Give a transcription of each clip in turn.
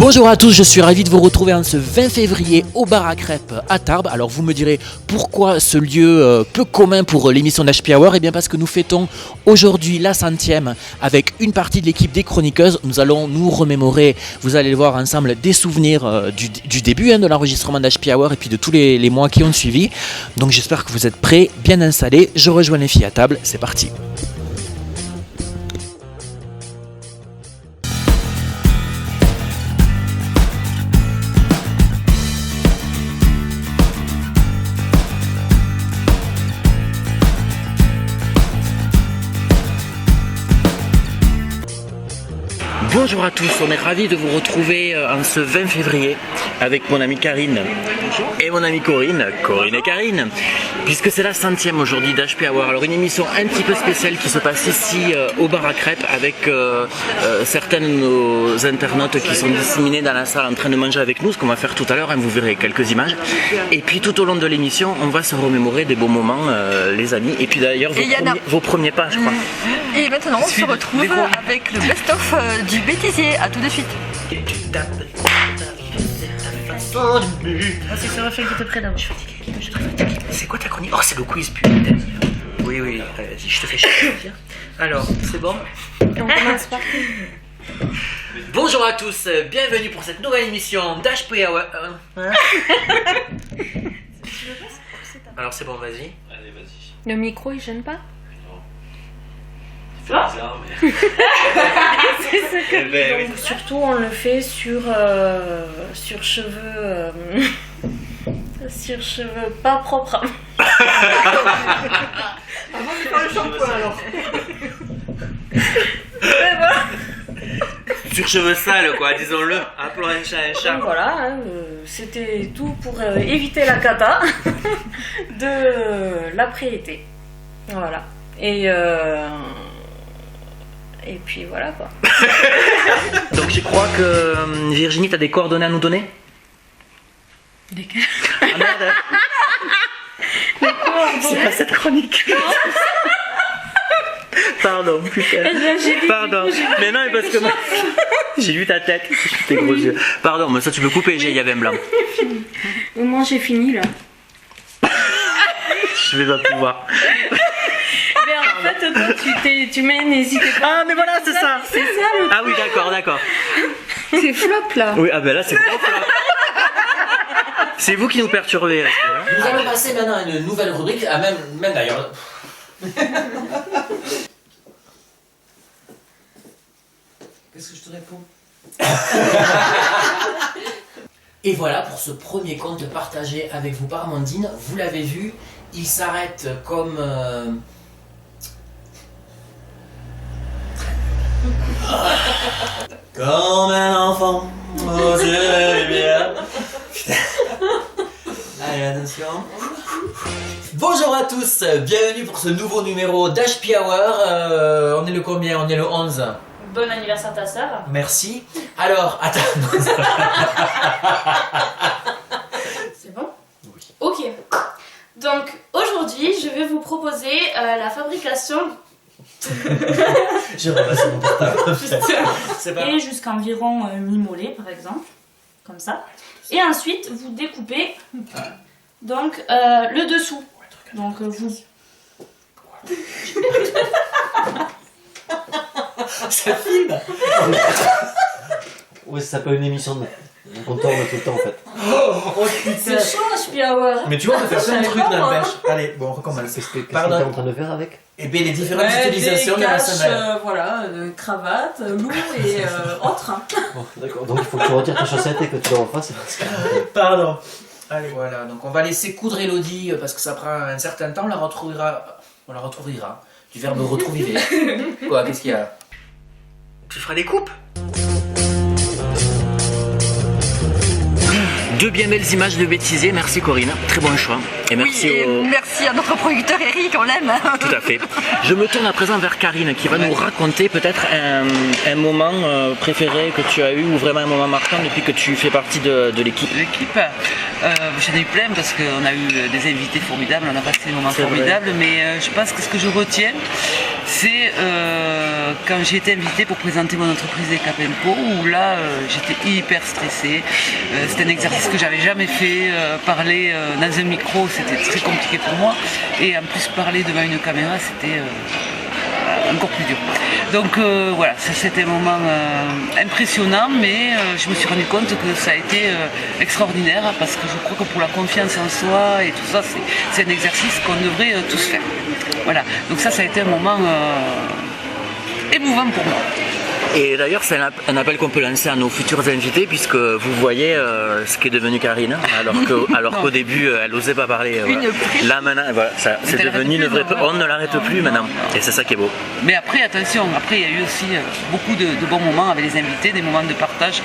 Bonjour à tous, je suis ravi de vous retrouver en ce 20 février au bar à crêpes à Tarbes. Alors vous me direz pourquoi ce lieu peu commun pour l'émission d'HP Hour. Eh bien parce que nous fêtons aujourd'hui la 100e avec une partie de l'équipe des chroniqueuses. Nous allons nous remémorer, vous allez le voir ensemble, des souvenirs du début de l'enregistrement d'HP Hour et puis de tous les mois qui ont suivi. Donc j'espère que vous êtes prêts, bien installés. Je rejoins les filles à table, c'est parti. Bonjour à tous, on est ravis de vous retrouver en ce 20 février avec mon amie Karine et mon amie Corinne et Karine, puisque c'est la 100e aujourd'hui d'HP Hour. Alors une émission un petit peu spéciale qui se passe ici au bar à crêpes avec certains de nos internautes qui sont disséminés dans la salle en train de manger avec nous, ce qu'on va faire tout à l'heure, vous verrez quelques images. Et puis tout au long de l'émission, on va se remémorer des beaux moments, les amis, et puis d'ailleurs vos premiers pas, je crois. Et maintenant on se retrouve avec le best-of du bêtisier, à tout de suite. C'est sur le fait que t'es près d'avant. Je suis fatiguée. C'est quoi ta chronique? Oh, c'est le quiz, putain. Oui, vas-y, je te fais chier. Alors, c'est bon? On commence par Bonjour à tous, bienvenue pour cette nouvelle émission d'HP Hour. Alors, c'est bon, vas-y. Allez, vas-y. Le micro, il gêne pas? C'est bizarre, mais... C'est ça que... ben, Donc, surtout, on le fait sur cheveux... sur cheveux pas propres. Avant de faire le shampoing alors. Ouais, voilà. Sur cheveux sales, quoi, disons-le. Appelons un chat un chat. Donc, voilà, c'était tout pour éviter la cata de l'après-été. Voilà. Et puis voilà quoi. Donc, je crois que Virginie, t'as des coordonnées à nous donner? Lesquels? Ah merde. C'est pas cette chronique. Pardon, putain. Pardon. Mais non, mais parce que moi, j'ai vu ta tête, tes gros yeux. Pardon, mais ça tu peux couper, il y avait un blanc. Moi j'ai fini là. Je vais pas pouvoir. Mais en fait, toi, tu mets, n'hésitez pas. Ah, mais voilà, c'est ça. C'est ça le... Ah oui, d'accord. C'est flop là. Oui, ah ben là, c'est trop flop. C'est vous qui nous perturbez. Nous allons passer maintenant à une nouvelle rubrique, même d'ailleurs. Qu'est-ce que je te réponds? Et voilà pour ce premier conte partagé avec vous par Amandine. Vous l'avez vu, il s'arrête comme... Comme un enfant aux yeux lumière. Allez, attention. Bonjour à tous, bienvenue pour ce nouveau numéro d'HP Hour. On est le combien? On est le 11. Bon anniversaire ta sœur. Merci. Alors, attends. C'est bon? Oui. Ok. Donc aujourd'hui, je vais vous proposer la fabrication Je ramasse mon portable. C'est pas et jusqu'environ mi-mollet par exemple, comme ça. Et ensuite, vous découpez donc le dessous. Donc vous... Ça filme. Ouais, ça s'appelle une émission de... On tourne tout le temps en fait. Oh putain. C'est chaud, HP Hour. Mais tu vois, on peut faire plein de trucs dans le pêche. Allez, bon, on recommence. Qu'est-ce que t'es Pardon. en train de faire avec? Et bien, les différentes utilisations de la semelle. Voilà, cravate, loup et autres. Bon, d'accord, donc il faut que tu retires tes chaussettes et que tu les refasses. Pardon. Allez, voilà, donc on va laisser coudre Elodie parce que ça prend un certain temps, on la retrouvera. Du verbe retrouver. Quoi, qu'est-ce qu'il y a? Tu feras des coupes? Deux bien belles images de bêtisier, merci Corinne, très bon choix. Et merci, merci à notre producteur Eric, on l'aime. Tout à fait. Je me tourne à présent vers Karine qui va nous raconter peut-être un moment préféré que tu as eu ou vraiment un moment marquant depuis que tu fais partie de l'équipe. L'équipe, j'en ai eu plein parce qu'on a eu des invités formidables, on a passé des moments formidables, mais je pense que ce que je retiens, c'est quand j'ai été invitée pour présenter mon entreprise Decapempo, où là j'étais hyper stressée. C'était un exercice que j'avais jamais fait. Parler dans un micro, c'était très compliqué pour moi. Et en plus, parler devant une caméra, c'était encore plus dur. Donc voilà, ça c'était un moment impressionnant, mais je me suis rendu compte que ça a été extraordinaire parce que je crois que pour la confiance en soi et tout ça, c'est un exercice qu'on devrait tous faire. Voilà, donc ça a été un moment émouvant pour moi. Et d'ailleurs, c'est un appel qu'on peut lancer à nos futurs invités, puisque vous voyez ce qu'est devenu Karine, alors qu'au début, elle n'osait pas parler. Voilà. Là, maintenant, voilà, c'est devenu une vraie. On ne l'arrête plus maintenant, et c'est ça qui est beau. Mais après, attention, il y a eu aussi beaucoup de bons moments avec les invités, des moments de partage,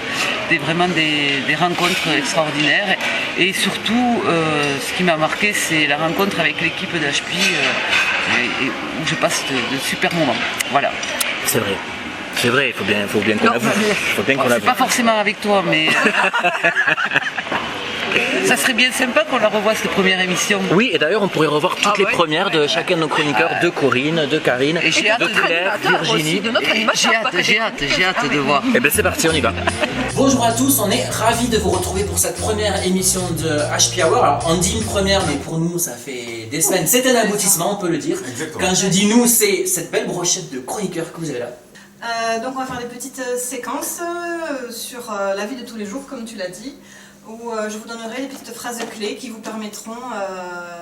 vraiment des rencontres extraordinaires. Et surtout, ce qui m'a marqué, c'est la rencontre avec l'équipe d'HPI, où je passe de super moments. Voilà. C'est vrai. C'est vrai, il faut bien qu'on l'avoue. C'est pas forcément avec toi, mais ça serait bien sympa qu'on la revoie cette première émission. Oui, et d'ailleurs on pourrait revoir toutes les premières de chacun de nos chroniqueurs, de Corinne, de Karine, et de Claire, Virginie. J'ai hâte de voir. Et bien c'est parti, on y va. Bonjour à tous, on est ravis de vous retrouver pour cette première émission de HP Hour. Alors on dit une première, mais pour nous ça fait des semaines. C'est un aboutissement, on peut le dire. Exactement. Quand je dis nous, c'est cette belle brochette de chroniqueurs que vous avez là. Donc on va faire des petites séquences sur la vie de tous les jours, comme tu l'as dit, où je vous donnerai des petites phrases clés qui vous permettront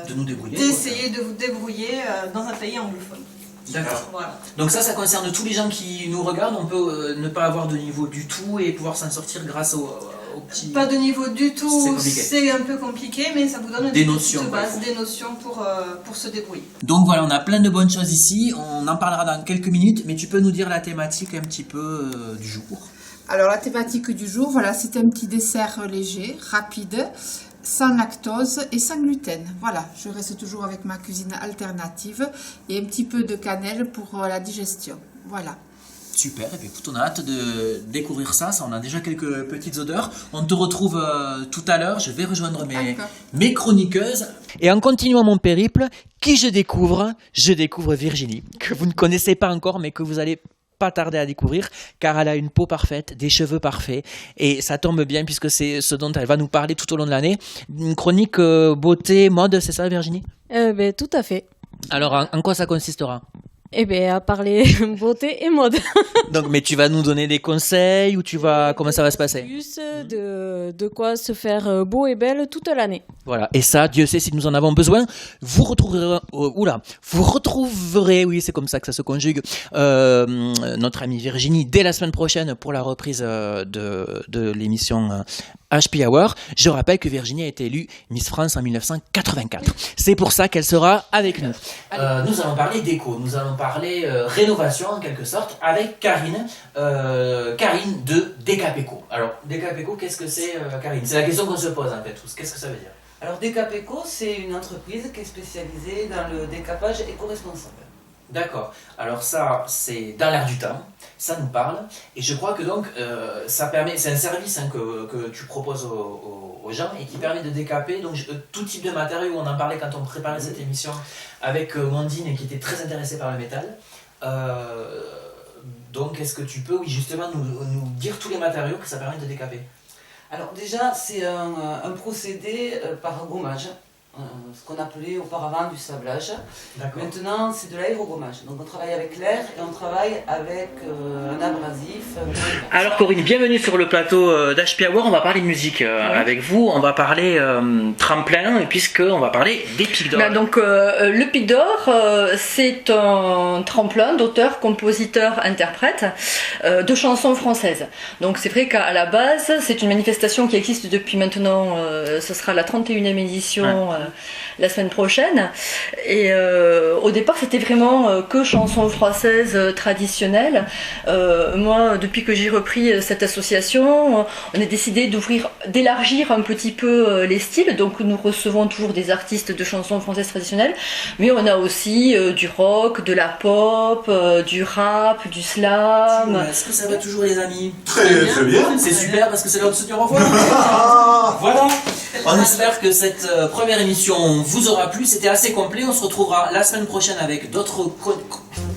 de nous débrouiller, d'essayer de vous débrouiller dans un pays anglophone. D'accord. Voilà. Donc ça concerne tous les gens qui nous regardent. On peut ne pas avoir de niveau du tout et pouvoir s'en sortir grâce au petit... Pas de niveau du tout, c'est un peu compliqué, mais ça vous donne des notions de base, des notions pour se débrouiller. Donc voilà, on a plein de bonnes choses ici. On en parlera dans quelques minutes, mais tu peux nous dire la thématique un petit peu du jour? Alors la thématique du jour, voilà, c'est un petit dessert léger, rapide, sans lactose et sans gluten. Voilà, je reste toujours avec ma cuisine alternative et un petit peu de cannelle pour la digestion. Voilà. Super, et bien, écoute, on a hâte de découvrir ça, on a déjà quelques petites odeurs. On te retrouve tout à l'heure, je vais rejoindre mes chroniqueuses. Et en continuant mon périple, qui je découvre Virginie, que vous ne connaissez pas encore, mais que vous allez pas tarder à découvrir, car elle a une peau parfaite, des cheveux parfaits, et ça tombe bien puisque c'est ce dont elle va nous parler tout au long de l'année. Une chronique beauté, mode, c'est ça Virginie? Tout à fait. Alors en quoi ça consistera? À parler beauté et mode. Donc, mais tu vas nous donner des conseils ou comment ça va se passer? Plus de quoi se faire beau et belle toute l'année. Voilà. Et ça, Dieu sait si nous en avons besoin. Vous retrouverez, oui, c'est comme ça que ça se conjugue, notre amie Virginie dès la semaine prochaine pour la reprise de l'émission HP Hour. Je rappelle que Virginie a été élue Miss France en 1984. C'est pour ça qu'elle sera avec nous. Nous allons parler déco, nous allons parler rénovation en quelque sorte avec Karine de Decapempo. Alors Decapempo, qu'est-ce que c'est Karine? C'est la question qu'on se pose en fait tous. Qu'est-ce que ça veut dire? Alors Decapempo, c'est une entreprise qui est spécialisée dans le décapage éco-responsable. D'accord. Alors ça, c'est dans l'air du temps, ça nous parle, et je crois que donc ça permet, c'est un service que tu proposes aux gens et qui permet de décaper donc tout type de matériaux. On en parlait quand on préparait cette émission avec Wandine qui était très intéressée par le métal. Donc est-ce que tu peux justement nous dire tous les matériaux que ça permet de décaper? Alors déjà, c'est un procédé par gommage. Ce qu'on appelait auparavant du sablage. Maintenant, c'est de l'aérogommage. Donc on travaille avec l'air et on travaille avec un abrasif. Alors Corinne, bienvenue sur le plateau d'HP Hour. On va parler de musique avec vous. On va parler tremplin, puisqu'on va parler des Pics d'Or. Donc le Pic d'Or, c'est un tremplin d'auteurs, compositeurs, interprètes de chansons françaises. Donc c'est vrai qu'à la base, c'est une manifestation qui existe depuis maintenant, ce sera la 31e édition. la semaine prochaine. Et au départ, c'était vraiment que chansons françaises traditionnelles. Moi, depuis que j'ai repris cette association, on a décidé d'élargir un petit peu les styles. Donc, nous recevons toujours des artistes de chansons françaises traditionnelles, mais on a aussi du rock, de la pop, du rap, du slam. Est-ce que ça va toujours, les amis? Très bien. C'est super parce que c'est l'heure de se dire au revoir. Voilà. On espère que cette première émission vous aura plu. C'était assez complet. On se retrouvera la semaine prochaine avec d'autres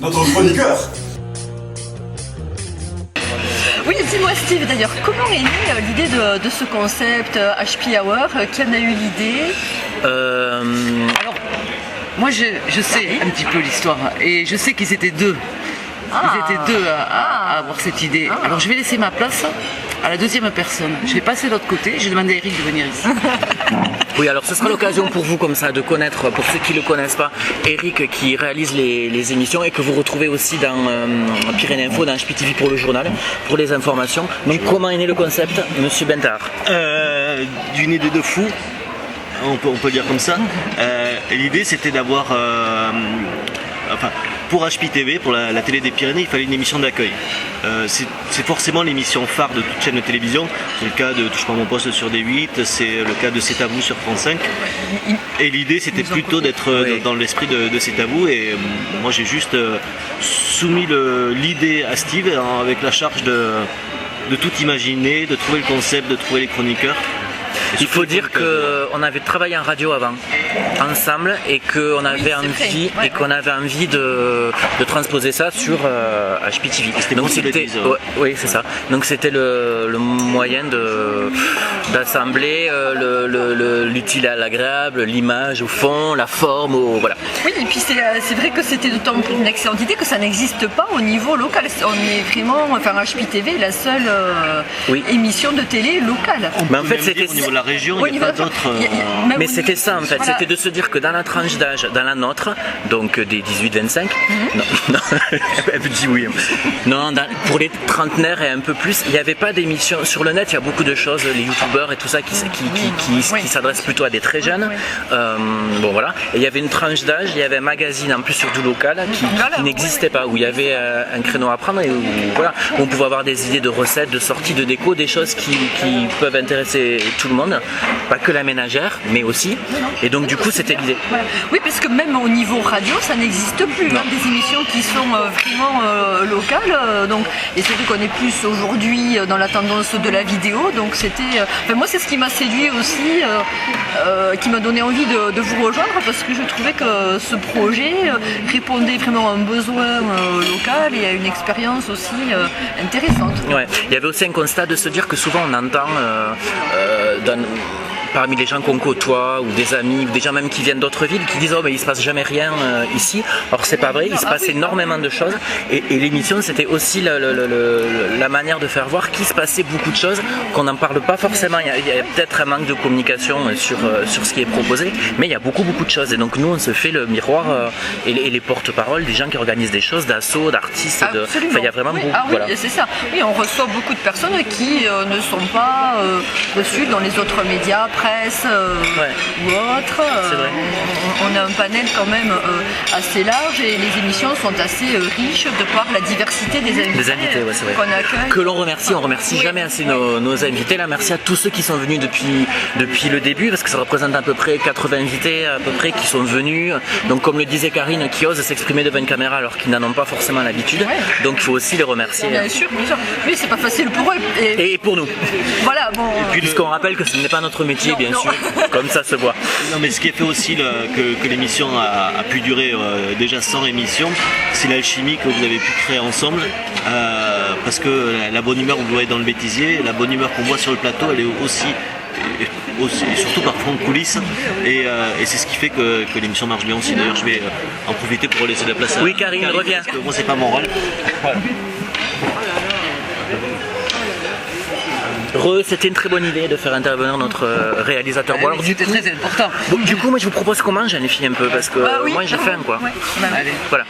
Notre chroniqueur. Oui, dis-moi Steve, d'ailleurs, comment est née l'idée de ce concept HP Hour? Qui en a eu l'idée? Alors, moi je sais un petit peu l'histoire et je sais qu'ils étaient deux. Ils étaient deux à avoir cette idée. Alors je vais laisser ma place à la deuxième personne. Je vais passer de l'autre côté, je vais demander à Eric de venir ici. Oui, alors ce sera l'occasion pour vous comme ça de connaître, pour ceux qui ne le connaissent pas, Eric qui réalise les émissions et que vous retrouvez aussi dans Pyrénées Info, dans HPTV pour le journal, pour les informations. Donc comment est né le concept, Monsieur Bentard? D'une idée de fou, on peut le dire comme ça. L'idée c'était d'avoir, pour HPTV, pour la télé des Pyrénées, il fallait une émission d'accueil. C'est forcément l'émission phare de toute chaîne de télévision. C'est le cas de Touche pas mon poste sur D8, c'est le cas de C'est à vous sur France 5. Et l'idée c'était plutôt d'être dans l'esprit de C'est à vous. Et moi j'ai juste soumis l'idée à Steve avec la charge de tout imaginer, de trouver le concept, de trouver les chroniqueurs. Il faut dire qu'on avait travaillé en radio avant, ensemble, et qu'on avait envie de transposer ça sur HPTV. Donc c'était, oui, c'est ça. Donc c'était le moyen d'assembler l'utile à l'agréable, l'image au fond, la forme, voilà. Oui, et puis c'est vrai que c'était d'autant plus une excellente idée que ça n'existe pas au niveau local. On est vraiment, HPTV est la seule émission de télé locale. Mais en fait, c'était au niveau de la région, il n'y a pas d'autres. Mais c'était ça en fait, c'était de se dire que dans la tranche d'âge, dans la nôtre, donc des 18-25, non, elle me dit oui. Non, pour les trentenaires et un peu plus, il n'y avait pas d'émission sur le net. Il y a beaucoup de choses, les youtubeurs et tout ça qui s'adressent plutôt à des très jeunes. Bon voilà. Et il y avait une tranche d'âge, il y avait un magazine en plus sur du local qui n'existait pas, où il y avait un créneau à prendre et où on pouvait avoir des idées de recettes, de sorties, de déco, des choses qui peuvent intéresser tout le monde, pas que la ménagère, mais aussi. Et donc du coup c'était l'idée. Voilà. Oui, parce que même au niveau radio, ça n'existe plus. Des émissions qui sont vraiment locales. Et c'est vrai qu'on est plus aujourd'hui dans la tendance de la vidéo. Donc c'était. Moi, c'est ce qui m'a séduit aussi, qui m'a donné envie de vous rejoindre, parce que je trouvais que ce projet répondait vraiment à un besoin local et à une expérience aussi intéressante. Ouais. Il y avait aussi un constat de se dire que souvent on entend parmi les gens qu'on côtoie ou des amis ou des gens même qui viennent d'autres villes qui disent mais il se passe jamais rien ici. Or c'est pas vrai, il se passe énormément de choses et l'émission c'était aussi la manière de faire voir qu'il se passait beaucoup de choses, qu'on n'en parle pas forcément. Il y a peut-être un manque de communication sur ce qui est proposé, mais il y a beaucoup de choses et donc nous on se fait le miroir et les porte-paroles des gens qui organisent des choses, d'assauts, d'artistes, il y a vraiment beaucoup. Voilà. C'est ça. Oui, on reçoit beaucoup de personnes qui ne sont pas reçues dans les autres médias, presse ou autre. On a un panel quand même assez large et les émissions sont assez riches de par la diversité des invités, c'est vrai. Qu'on accueille. Que l'on remercie, on remercie jamais assez nos invités. Là, merci à tous ceux qui sont venus depuis le début, parce que ça représente à peu près 80 invités à peu près qui sont venus. Donc comme le disait Karine, qui osent s'exprimer devant une caméra alors qu'ils n'en ont pas forcément l'habitude. Donc il faut aussi les remercier. Bien sûr. Oui, c'est pas facile pour eux. Et pour nous. Voilà, bon. Et puis puisqu'on rappelle que ce n'est pas notre métier, bien sûr, comme ça se voit. Non, mais ce qui a fait aussi que l'émission a pu durer déjà sans émission, c'est l'alchimie que vous avez pu créer ensemble. Parce que la bonne humeur, vous voyez dans le bêtisier, la bonne humeur qu'on voit sur le plateau, elle est aussi surtout parfois en coulisses et c'est ce qui fait que l'émission marche bien aussi. D'ailleurs je vais en profiter pour laisser la place à Karine, reviens. Parce que moi c'est pas mon rôle. C'était une très bonne idée de faire intervenir notre réalisateur. Bon, alors, c'était très important. Bon, du coup moi je vous propose qu'on mange les filles un peu parce que moi j'ai faim quoi. Allez. Voilà.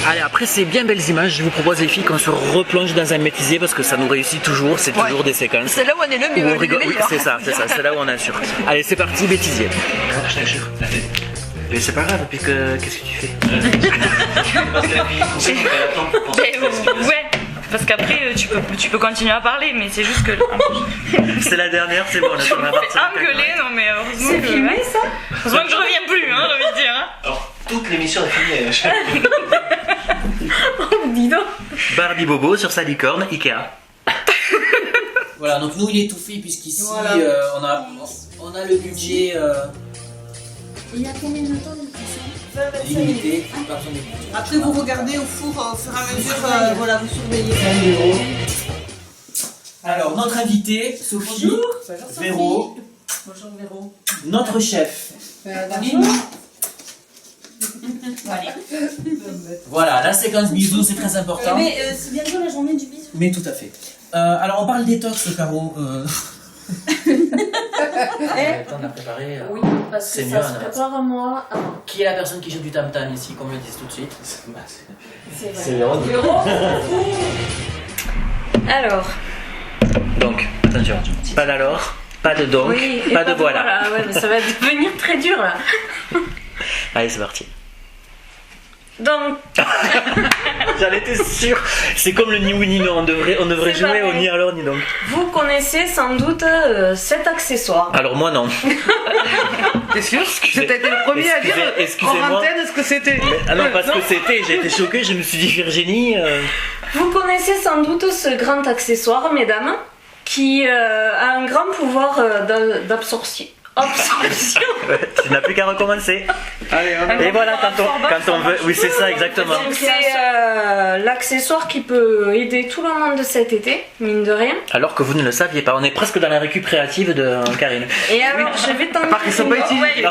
Allez, après ces bien belles images, je vous propose les filles qu'on se replonge dans un bêtisier parce que ça nous réussit toujours, c'est toujours des séquences. C'est là où on est le mieux. Où on rigole. Oui, c'est ça, c'est là où on assure. Allez, c'est parti, bêtisier. Je t'assure. Mais c'est pas grave, puis qu'est-ce que tu fais? Ouais, parce qu'après tu peux continuer à parler, mais c'est juste que. C'est la dernière, c'est bon, on a tourné à partir. Engueuler, non mais heureusement que. C'est filmé ça? Heureusement que je reviens plus, hein, j'ai envie de dire. Hein. Alors, toute l'émission est finie. Oh, dis donc. Barbie Bobo sur sa licorne, Ikea. Voilà, donc nous il est tout fait puisqu'ici Voilà. on a le budget Il y a combien de temps limité. Après, vous regardez au four au fur et à mesure, voilà, vous surveillez. Alors, notre invité, Sophie, Véro, Bonjour Véro. notre chef. Voilà, la séquence bisous, c'est très important. Mais c'est bientôt la journée du bisou. Mais tout à fait. Alors, on parle détox, Caro. Le temps de la préparer. Oui, parce que c'est ça mieux, se Anna. prépare à moi. Qui est la personne qui joue du tam-tam ici, qu'on me le dise tout de suite? C'est Véronique. Alors. Donc, attention, pas d'alors, pas de donc, Oui, et pas de voilà. Ouais, mais ça va devenir très dur là. Allez, c'est parti. Donc. J'en étais sûr. C'est comme le ni oui ni non. On devrait C'est jouer au pareil. ni alors ni donc. Vous connaissez sans doute cet accessoire. Alors moi non. T'es sûr? C'était le premier à dire Excusez-moi. en antenne ce que c'était. Ah non, parce que c'était, j'ai été choqué, je me suis dit Virginie. Vous connaissez sans doute ce grand accessoire, mesdames, qui a un grand pouvoir d'absorption. Tu n'as plus qu'à recommencer. Allez, Et voilà, quand on veut. Oui, c'est ça, exactement. Donc c'est l'accessoire qui peut aider tout le monde cet été, mine de rien. Alors que vous ne le saviez pas, on est presque dans la récupérative de Karine. Et alors, je vais t'en dire. Part qu'ils sont pas utilisés. Ouais,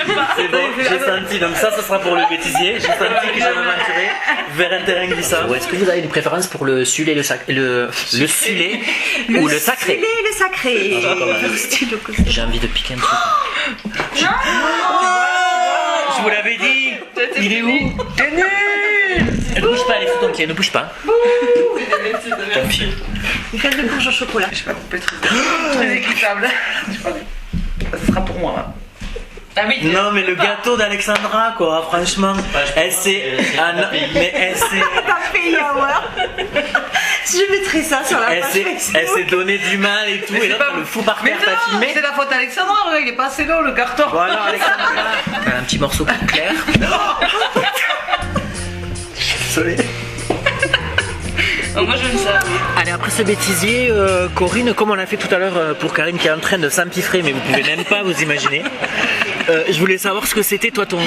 Non, c'est bon, j'ai senti. Donc ça, ce sera pour le bêtisier. J'ai senti que je m'aventurais vers un terrain glissant. Ou est-ce que vous avez une préférence pour le sulet, le sulet ou le sacré? Le sacré. J'ai envie de piquer un truc. Je vous l'avais dit. Il est où? T'es nul. Ne bouge pas, les fous ton pied, ne bouge pas. Ton pied. Une canne de courge au chocolat. Je vais pas couper très équitable. Ça sera pour moi. Hein. Ah oui. Non mais le gâteau d'Alexandra quoi, franchement, elle s'est... Ah non, mais elle s'est... T'as fait avoir. Je mettrai ça sur la Elle page s'est Facebook. donné du mal et tout, et l'autre le fou par terre, t'as filmé. C'est la faute d'Alexandra, il est pas assez long le carton. Voilà Alexandra. Un petit morceau plus clair. Désolé. Moi j'aime ça. Allez, après ce bêtisier, Corinne, comme on l'a fait tout à l'heure pour Karine qui est en train de s'empiffrer, mais vous pouvez même pas vous imaginer. Je voulais savoir ce que c'était toi ton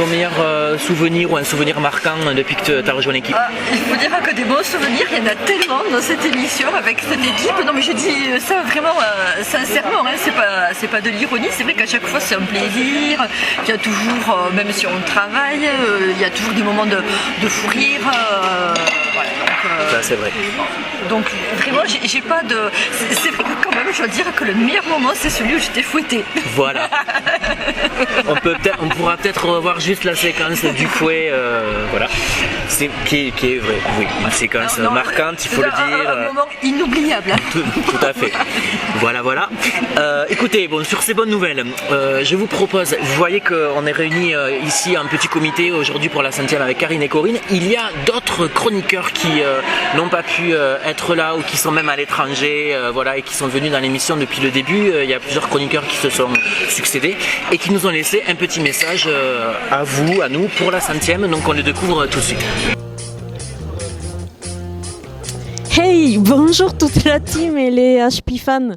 meilleur souvenir ou un souvenir marquant depuis que tu as rejoint l'équipe. Il faut dire que des bons souvenirs, il y en a tellement dans cette émission avec cette équipe. Non mais je dis ça vraiment sincèrement, hein, c'est pas de l'ironie, c'est vrai qu'à chaque fois c'est un plaisir. Il y a toujours, même si on travaille, il y a toujours des moments de fou rire. Voilà, donc, Ça c'est vrai. donc vraiment j'ai pas de... C'est vrai que quand même je dois dire que le meilleur moment c'est celui où j'étais fouettée. Voilà. On pourra peut-être revoir juste la séquence du fouet, voilà. Qui est vrai, oui, une séquence marquante, il faut le dire. Un moment inoubliable. Hein. Tout à fait. Voilà. Écoutez, bon, sur ces bonnes nouvelles, je vous propose, vous voyez qu'on est réunis ici en petit comité aujourd'hui pour la 5e avec Karine et Corinne. Il y a d'autres chroniqueurs qui n'ont pas pu être là ou qui sont même à l'étranger, voilà, et qui sont venus dans l'émission depuis le début. Il y a plusieurs chroniqueurs qui se sont succédés et qui nous ont laissé un petit message à vous, à nous, pour la 5e. Donc on le découvre tout de suite. Hey, bonjour toute la team et les HP fans.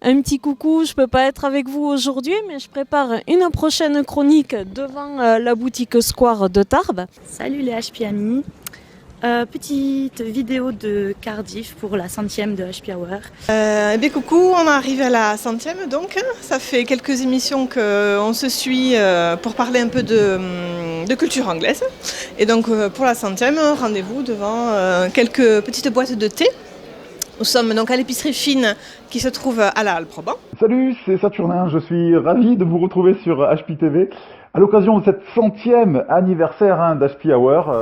Un petit coucou, je peux pas être avec vous aujourd'hui, mais je prépare une prochaine chronique devant la boutique Square de Tarbes. Salut les HP amis. Petite vidéo de Cardiff pour la 100e de HP Hour. Coucou, on arrive à la 100e donc. Ça fait quelques émissions qu'on se suit pour parler un peu de culture anglaise. Et donc pour la 100e, rendez-vous devant quelques petites boîtes de thé. Nous sommes donc à l'épicerie fine qui se trouve à la Halle Proban. Salut, c'est Saturnin, je suis ravi de vous retrouver sur HPTV. À l'occasion de cette 100e anniversaire d'HP Hour.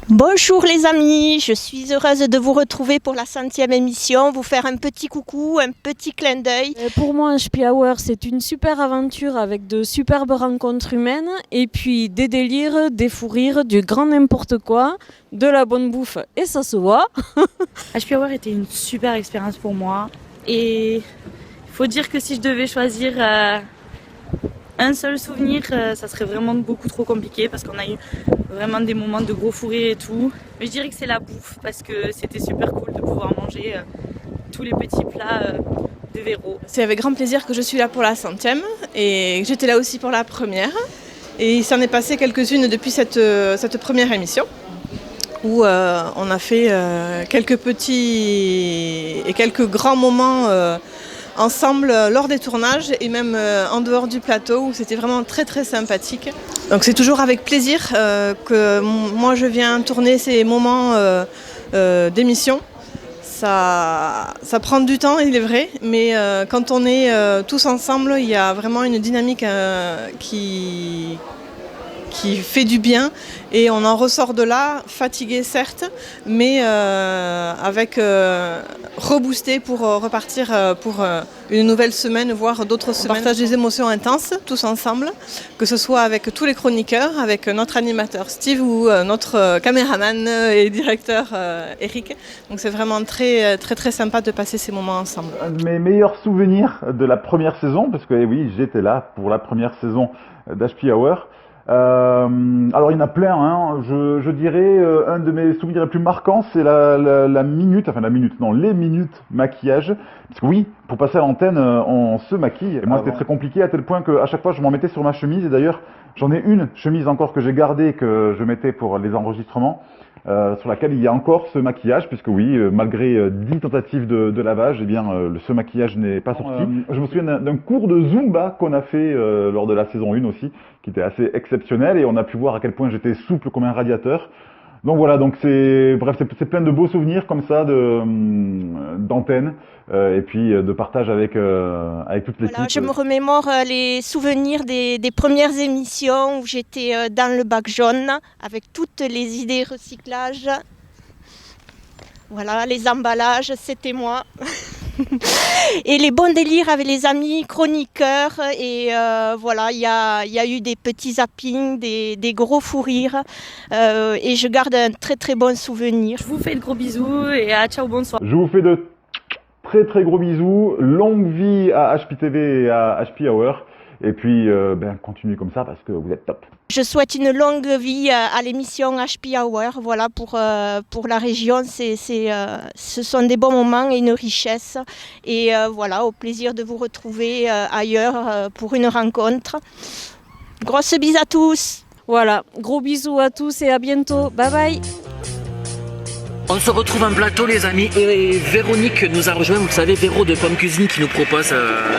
Bonjour les amis, je suis heureuse de vous retrouver pour la 100e émission, vous faire un petit coucou, un petit clin d'œil. Pour moi, HP Hour, c'est une super aventure avec de superbes rencontres humaines et puis des délires, des fous rires, du grand n'importe quoi, de la bonne bouffe et ça se voit. HP Hour était une super expérience pour moi et il faut dire que si je devais choisir un seul souvenir, ça serait vraiment beaucoup trop compliqué parce qu'on a eu vraiment des moments de gros fou rire et tout. Mais je dirais que c'est la bouffe parce que c'était super cool de pouvoir manger tous les petits plats de Véro. C'est avec grand plaisir que je suis là pour la 100e et j'étais là aussi pour la première. Et il s'en est passé quelques-unes depuis cette première émission où on a fait quelques petits et quelques grands moments ensemble lors des tournages et même en dehors du plateau où c'était vraiment très très sympathique. Donc c'est toujours avec plaisir que moi je viens tourner ces moments d'émission. Ça prend du temps, il est vrai, mais quand on est tous ensemble, il y a vraiment une dynamique qui fait du bien et on en ressort de là fatigué certes, mais avec reboosté pour repartir pour une nouvelle semaine, voire d'autres semaines. On partage des émotions intenses tous ensemble, que ce soit avec tous les chroniqueurs, avec notre animateur Steve ou notre caméraman et directeur Eric. Donc c'est vraiment très très très sympa de passer ces moments ensemble. Un de mes meilleurs souvenirs de la première saison, parce que oui, j'étais là pour la première saison d'HP Hour. Alors il y en a plein, hein. Je dirais un de mes souvenirs les plus marquants, c'est les minutes maquillage. Parce que oui, pour passer à l'antenne, on se maquille. Et moi c'était très compliqué à tel point qu'à chaque fois je m'en mettais sur ma chemise. Et d'ailleurs j'en ai une chemise encore que j'ai gardée, que je mettais pour les enregistrements, sur laquelle il y a encore ce maquillage, puisque oui, malgré 10 tentatives de lavage, eh bien ce maquillage n'est pas sorti. Je me souviens d'un cours de Zumba qu'on a fait lors de la saison 1 aussi, qui était assez exceptionnel, et on a pu voir à quel point j'étais souple comme un radiateur. Donc voilà, donc c'est plein de beaux souvenirs comme ça d'antenne et puis de partage avec toute l'équipe. Voilà, je me remémore les souvenirs des premières émissions où j'étais dans le bac jaune avec toutes les idées recyclage. Voilà, les emballages, c'était moi. Et les bons délires avec les amis chroniqueurs. Et voilà, il y a eu des petits zappings, des gros fous rires. Et je garde un très très bon souvenir. Je vous fais de gros bisous et à ciao, bonsoir. Je vous fais de très très gros bisous. Longue vie à HPTV et à HP Hour. Et puis, continuez comme ça parce que vous êtes top. Je souhaite une longue vie à l'émission HP Hour. Voilà, pour la région, ce sont des bons moments et une richesse. Et voilà, au plaisir de vous retrouver ailleurs pour une rencontre. Grosse bise à tous. Voilà, gros bisous à tous et à bientôt. Bye bye. On se retrouve en plateau les amis et Véronique nous a rejoint, vous le savez, Véro de Pomme Cuisine qui nous propose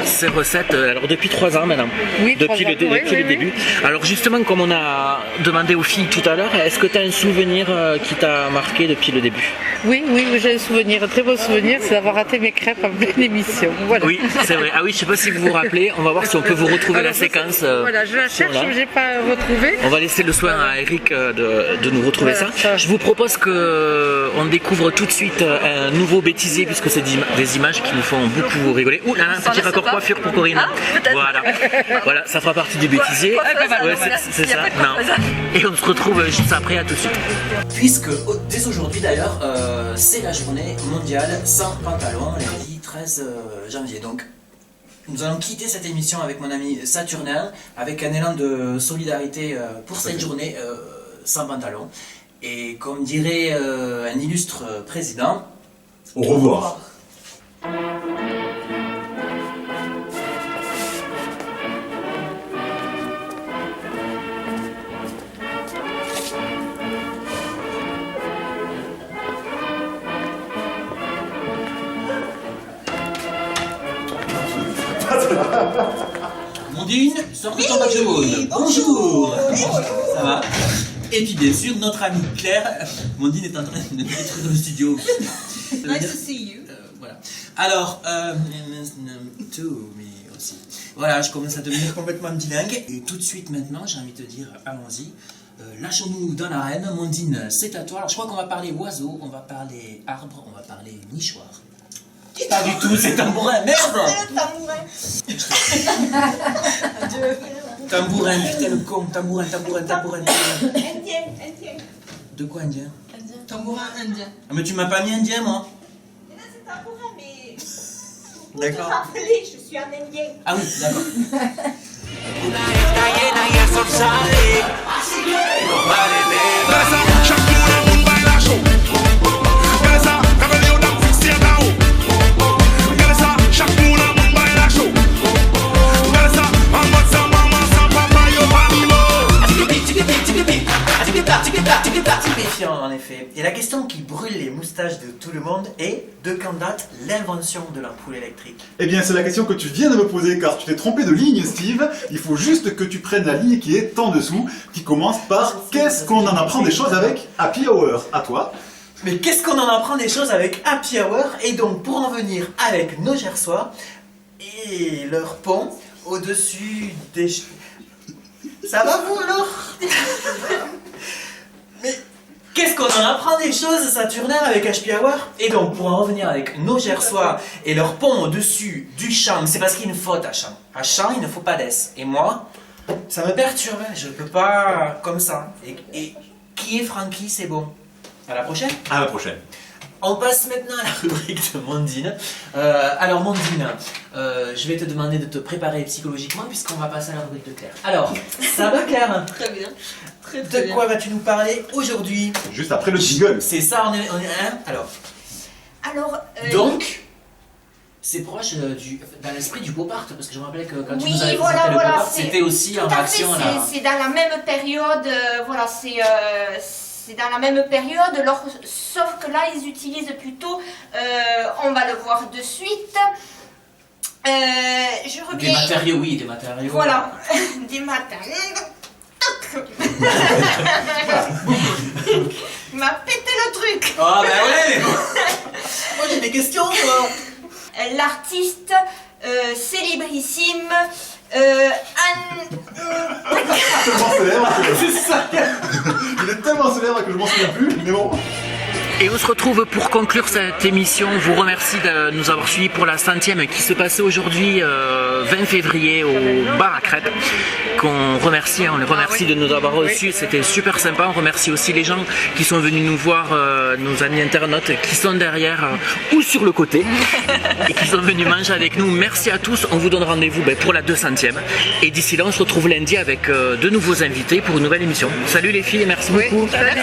ses recettes alors depuis 3 ans maintenant, oui, depuis le début. Alors justement comme on a demandé aux filles tout à l'heure, est-ce que tu as un souvenir qui t'a marqué depuis le début? Oui, j'ai un souvenir, un très beau souvenir, c'est d'avoir raté mes crêpes en pleine émission. Voilà. Oui, c'est vrai. Ah oui, je sais pas si vous vous rappelez, on va voir si on peut vous retrouver la séquence. Voilà, je la cherche, mais j'ai pas retrouvé. On va laisser le soin à Eric de nous retrouver ça. Je vous propose qu'on découvre tout de suite un nouveau bêtisier puisque c'est des images qui nous font beaucoup rigoler. Ouh là, un petit raccord coiffure pour Corinne. Voilà, ça fera partie du bêtisier. Ouais, c'est ça. Non. Et on se retrouve juste après, à tout de suite. Puisque dès aujourd'hui d'ailleurs, c'est la journée mondiale sans pantalon, lundi 13 janvier. Donc nous allons quitter cette émission avec mon ami Saturnin, avec un élan de solidarité pour cette journée sans pantalon. Et comme dirait un illustre président, au revoir. Mondine, sors de ton match jaune. Bonjour. Ça va? Et puis bien sûr, notre amie Claire, Mondine est en train de mettre dans le studio. Nice to see you. Voilà. Alors, to me aussi. Voilà, je commence à devenir complètement bilingue. Et tout de suite maintenant, j'ai envie de te dire, allons-y. Lâchons-nous dans l'arène. Mondine, c'est à toi. Alors je crois qu'on va parler oiseaux, on va parler arbres, on va parler nichoir. Pas du tout, c'est tambourin, merde. C'est le tambourin. Tambourin, putain le con, tambourin. Indien. De quoi indien? Tambourin indien. Ah, mais tu m'as pas mis indien, moi. Mais là, c'est tambourin, mais... D'accord. Vous te rappelez, je suis un indien. Ah oui, d'accord. Stupéfiant en effet. Et la question qui brûle les moustaches de tout le monde est: de quand date l'invention de l'ampoule électrique? Eh bien, c'est la question que tu viens de me poser, car tu t'es trompé de ligne, Steve. Il faut juste que tu prennes la ligne qui est en dessous, qui commence par « Qu'est-ce qu'on en apprend des choses avec Happy Hour ?» À toi. Mais qu'est-ce qu'on en apprend des choses avec Happy Hour? Et donc, pour en venir avec nos Gersois et leur pont au-dessus des... Ça va vous alors? Mais qu'est-ce qu'on en apprend des choses, Saturnaire, avec Happy Hour? Et donc, pour en revenir avec nos Gersois et leur pont au-dessus du champ, c'est parce qu'il y a une faute à champ. À champ, il ne faut pas d'ess. Et moi, ça me perturbe, je peux pas comme ça. Et qui est Francky, c'est bon. À la prochaine. À la prochaine. On passe maintenant à la rubrique de Mondine. Alors Mondine, je vais te demander de te préparer psychologiquement puisqu'on va passer à la rubrique de Claire. Alors, ça va Claire? Très bien. De quoi vas-tu nous parler aujourd'hui? Juste après le jingle. C'est ça, on est hein? Alors, donc, c'est proche dans l'esprit du pop art, parce que je me rappelle que quand tu nous avais présenté le pop art, c'était aussi en réaction à la... C'est dans la même période, voilà, c'est dans la même période, sauf que là, ils utilisent plutôt, on va le voir de suite, je reviens... Des matériaux, oui, des matériaux. Voilà, des matériaux. Il m'a pété le truc. Ah ben ouais. Moi j'ai des questions, moi. L'artiste célébrissime Tellement célèbre que... C'est ça. Il est tellement célèbre que je m'en souviens plus, mais bon. Et on se retrouve pour conclure cette émission. On vous remercie de nous avoir suivis pour la 100e qui se passait aujourd'hui 20 février au bar à crêpes. On les remercie de nous avoir reçus, c'était super sympa. On remercie aussi les gens qui sont venus nous voir, nos amis internautes qui sont derrière ou sur le côté et qui sont venus manger avec nous. Merci à tous, on vous donne rendez-vous pour la 200e. Et d'ici là, on se retrouve lundi avec de nouveaux invités pour une nouvelle émission. Salut les filles et merci beaucoup. Salut.